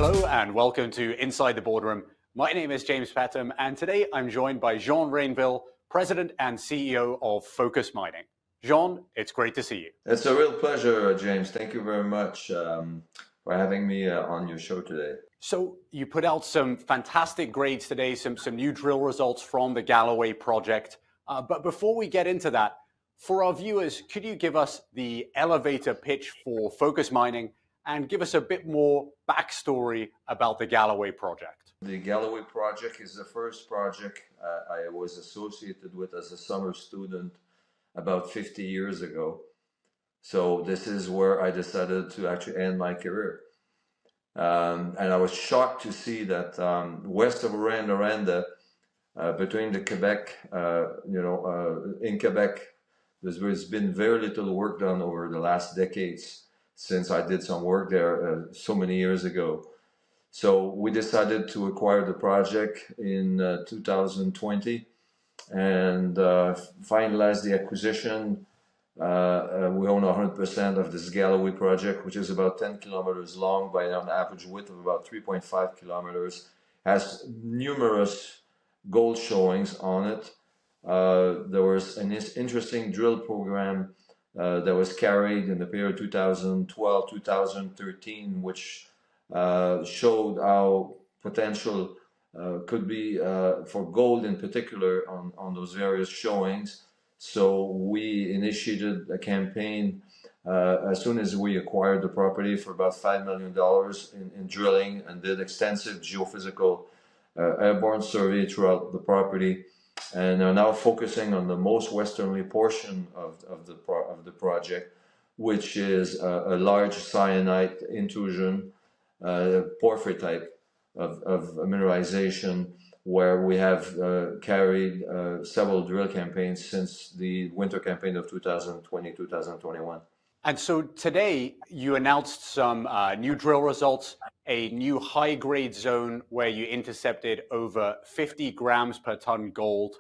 Hello and welcome to Inside the Boardroom. My name is James Petham and today I'm joined by Jean Rainville, President and CEO of Fokus Mining. Jean, it's great to see you. It's a real pleasure, James. Thank you very much for having me on your show today. So you put out some fantastic grades today, some new drill results from the Galloway project. But before we get into that, for our viewers, could you give us the elevator pitch for Fokus Mining and give us a bit more backstory about the Galloway project? The Galloway project is the first project I was associated with as a summer student about 50 years ago. So this is where I decided to actually end my career. And I was shocked to see that west of Rwanda, between the Quebec, in Quebec, there's been very little work done over the last decades since I did some work there so many years ago. So we decided to acquire the project in 2020 and finalize the acquisition. We own 100% of this Galloway project, which is about 10 kilometers long by an average width of about 3.5 kilometers, has numerous gold showings on it. There was an interesting drill program that was carried in the period 2012-2013, which showed how potential could be for gold in particular on those various showings. So we initiated a campaign as soon as we acquired the property for about $5 million in drilling and did extensive geophysical airborne survey throughout the property, and are now focusing on the most westerly portion of the project, which is a large cyanide intrusion, porphyry type of mineralization, where we have carried several drill campaigns since the winter campaign of 2020-2021. And so today you announced some new drill results, a new high-grade zone where you intercepted over 50 grams per ton gold.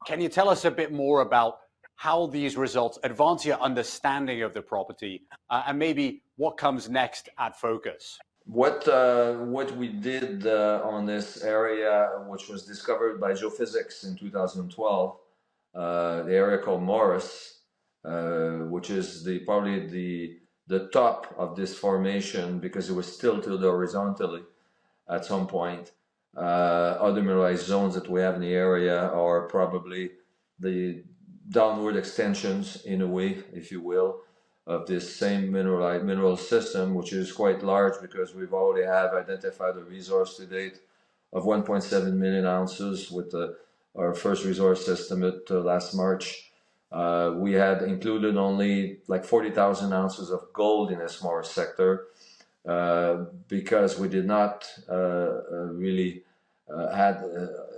Can you tell us a bit more about how these results advance your understanding of the property and maybe what comes next at Fokus? What we did on this area, which was discovered by geophysics in 2012, the area called Morris, which is probably the top of this formation because it was tilted horizontally at some point. Other mineralized zones that we have in the area are probably the downward extensions, in a way, if you will, of this same mineral system, which is quite large because we've already have identified a resource to date of 1.7 million ounces with our first resource estimate last March. We had included only like 40,000 ounces of gold in this Morris sector because we did not really had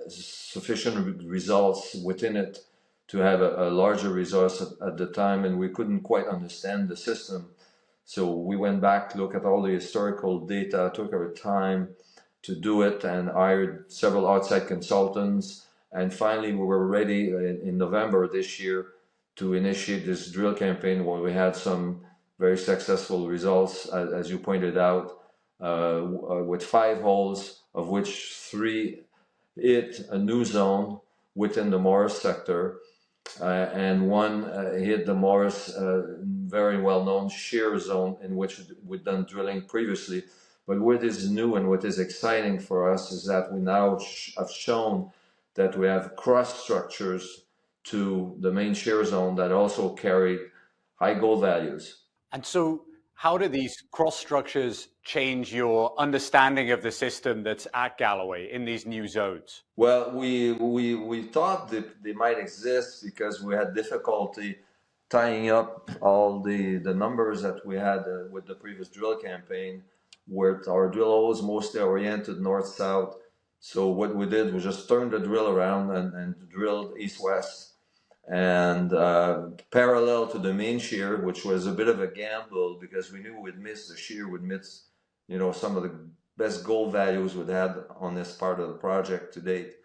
sufficient results within it to have a larger resource at the time, and we couldn't quite understand the system. So we went back to look at all the historical data, took our time to do it, and hired several outside consultants. And finally, we were ready in November this year to initiate this drill campaign where we had some very successful results, as you pointed out, with 5 holes, of which 3 hit a new zone within the Morris sector. And 1 hit the Morris very well-known shear zone in which we've done drilling previously. But what is new and what is exciting for us is that we now have shown that we have cross structures to the main shear zone that also carry high gold values. And so how do these cross structures change your understanding of the system that's at Galloway in these new zones? Well, we thought that they might exist because we had difficulty tying up all the numbers that we had with the previous drill campaign, where our drill holes mostly oriented north-south. So what we did was just turn the drill around and drilled east-west. And parallel to the main shear, which was a bit of a gamble because we knew we'd miss the shear, we'd miss, some of the best gold values we'd had on this part of the project to date.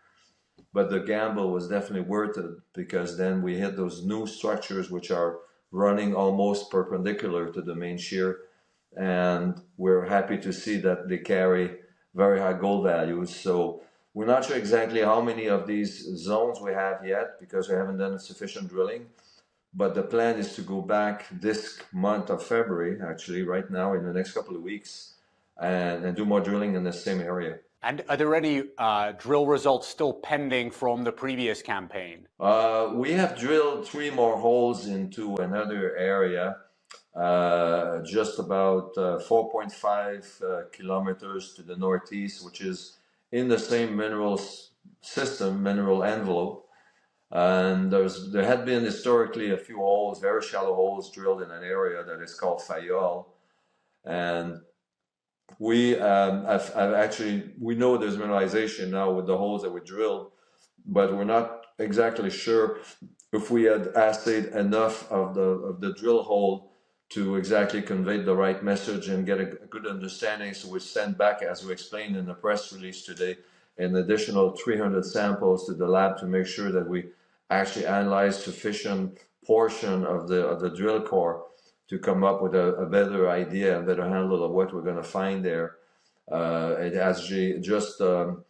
But the gamble was definitely worth it because then we hit those new structures which are running almost perpendicular to the main shear, and we're happy to see that they carry very high gold values. So we're not sure exactly how many of these zones we have yet because we haven't done sufficient drilling. But the plan is to go back this month of February, actually, right now in the next couple of weeks, and do more drilling in the same area. And are there any drill results still pending from the previous campaign? We have drilled 3 more holes into another area, just about 4.5 kilometers to the northeast, which is in the same mineral system, mineral envelope. And there had been historically a few holes, very shallow holes drilled in an area that is called Fayol. And we we know there's mineralization now with the holes that we drilled, but we're not exactly sure if we had assayed enough of the drill hole to exactly convey the right message and get a good understanding. So we sent back, as we explained in the press release today, an additional 300 samples to the lab to make sure that we actually analyze sufficient portion of the drill core to come up with a better idea, a better handle of what we're going to find there. It has just the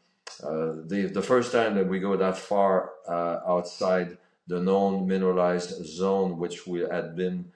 first time that we go that far outside the known mineralized zone, which we had been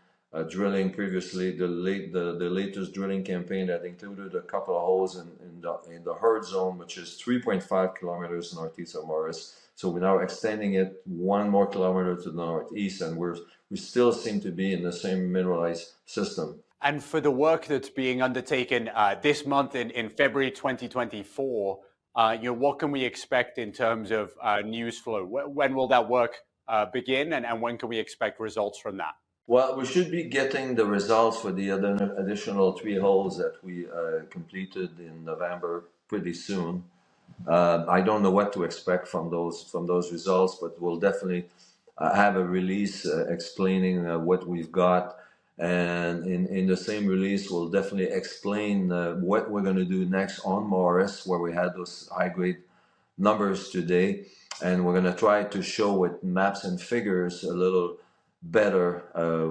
drilling previously. The latest drilling campaign that included a couple of holes in the Herd zone, which is 3.5 kilometers northeast of Morris. So we're now extending it 1 more kilometer to the northeast, and we still seem to be in the same mineralized system. And for the work that's being undertaken this month in February 2024, what can we expect in terms of news flow? When will that work begin, and when can we expect results from that? Well, we should be getting the results for the additional 3 holes that we completed in November pretty soon. I don't know what to expect from those results, but we'll definitely have a release explaining what we've got. And in the same release, we'll definitely explain what we're going to do next on Morris, where we had those high-grade numbers today. And we're going to try to show with maps and figures a little better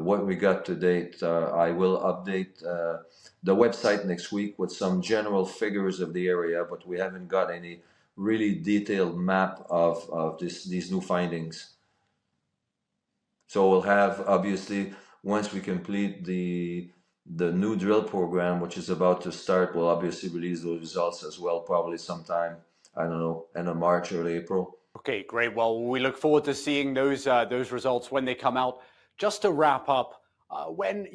what we got to date. I will update the website next week with some general figures of the area, but we haven't got any really detailed map of these new findings. So we'll have, obviously, once we complete the new drill program, which is about to start, we'll obviously release those results as well, probably sometime, I don't know, end of March or April. Okay, great. Well, we look forward to seeing those results when they come out. Just to wrap up, when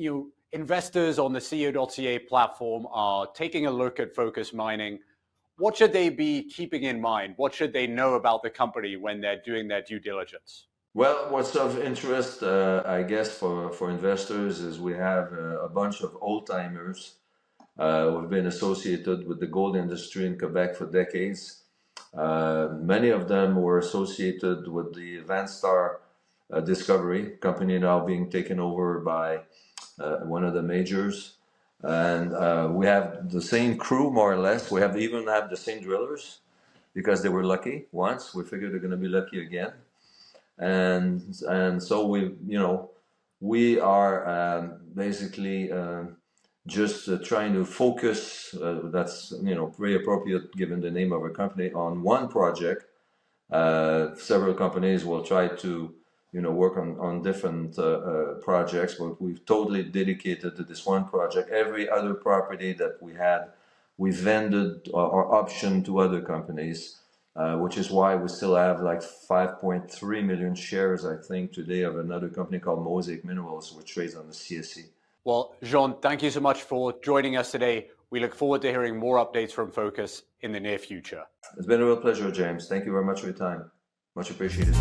investors on the CEO.CA platform are taking a look at Fokus Mining, what should they be keeping in mind? What should they know about the company when they're doing their due diligence? Well, what's of interest, I guess, for investors is we have a bunch of old-timers who've been associated with the gold industry in Quebec for decades. Many of them were associated with the Vanstar discovery company, now being taken over by one of the majors. And we have the same crew, more or less. We even have the same drillers because they were lucky once. We figured they're going to be lucky again. And so we are basically just trying to focus, that's very appropriate given the name of our company, on one project. Several companies will try to work on different projects, but we've totally dedicated to this one project. Every other property that we had, we vended or optioned to other companies. Which is why we still have like 5.3 million shares, I think, today of another company called Mosaic Minerals, which trades on the CSE. Well, Jean, thank you so much for joining us today. We look forward to hearing more updates from Fokus in the near future. It's been a real pleasure, James. Thank you very much for your time. Much appreciated.